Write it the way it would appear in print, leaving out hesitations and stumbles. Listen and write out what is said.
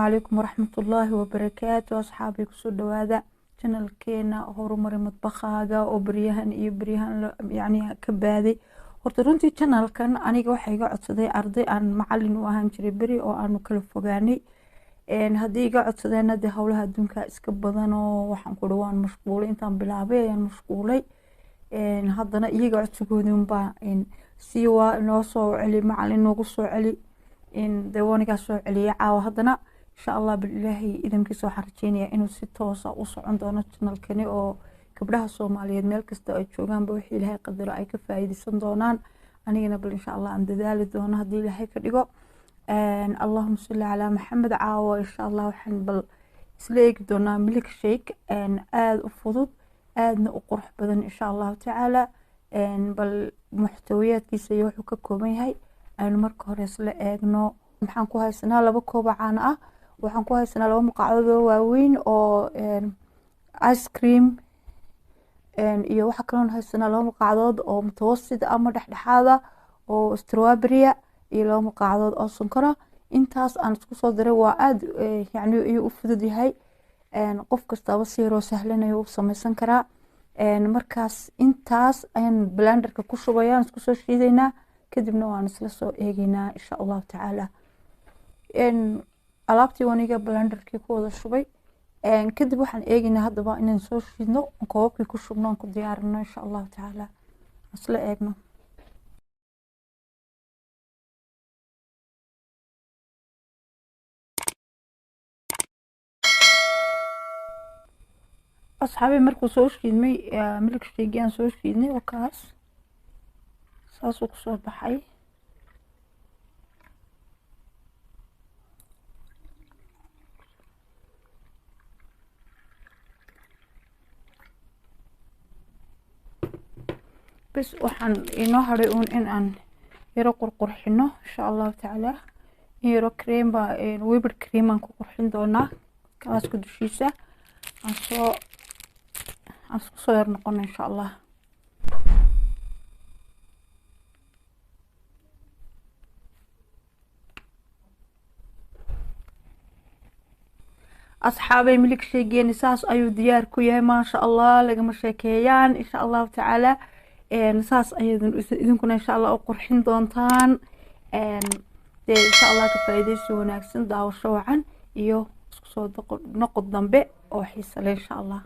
عليكم ورحمة الله وبركاته أصحابي كسود هذا channel كينا هرمر مطبخاga oo بريهن يعني كبادي horta runtii channelkan aniga waxa iga codsaday arday aan macallin u ahaan jiray beri oo aanu kala fogaanay haddii iga codsadeen hadii howlaha adduunka iska badan oo waxaan ku dhawaan mashquulay intaan bilaabay ayaan mashquulay haddana iyaga codsigoodii unbaa sii waa inoo soo celi macallin noogu soo celi deewanigaa soo celiya caawa haddana insha allah bilaahi idinkiisa waxaan rajeynayaa inuu si toosa u socon doono channelkani oo gabdhaha Soomaaliyeed meel kasta ay joogaan ba wixii Ilaahay qadaro ay ka faa'iideysan doonaan anigana bal insha Allah aan dadaali doono hadii Ilaahay ka dhigo Allahumma salli ala Muhammad caawa insha Allah waxaan bal isla eegi doonaa milkshake aad u fudud aadna u qurux badan insha Allah taala bal muxtawiyaadkiisa iyo wuxuu ka kooban yahay aynu marka hore isla eegno waxaan ku haysanaa laba koob caan ah waxaan ku haysanaa laba maqaacdood oo waaweyn oo ice cream iyo waxa kale oo haysanaa laba maqaacdood oo mutawassit ama dhexdhexaad ah oo strawberry iyo laba maqaacdood oo sonkor ah intaas aan isku soo diray waa aad yani u fudud yahay qof kasta si yar oo sahlan ayuu u samaysan karaa markaas intaas ayaan blenderka ku shubayaan isku soo shiidaynaa kadibna waan isla soo eegaynaa insha Allah taala alaabtii waniga blenderkii ku wada shubay kadib waxaan eegaynaa hadaba inaan soo shiidno koobkii ku shubno aan ku diyaarino insha Allah taala isla eegno asxaabi markuu soo shiidmay milkshake aan soo shiidnay wakaas saasuu ku soo baxay bas waxaan inoo haray in aan yaro qurxino insha Allah taala yaro cream ba whipped cream aan ku qurxin doonaa kaaska dushiisa aan soo yar noqon insha Allah أصحابي milkshake saas ayuu diyaar ku yahay ma sha Allah lagama sheekeeyaan insha Allah taala saas ayadun idinkuna insha Allah u qurxin doontaan insha Allah ka faa'iideyso wanaagsan daawasho wacan iyo isku soo noqod dambe oo xiiso leh insha Allah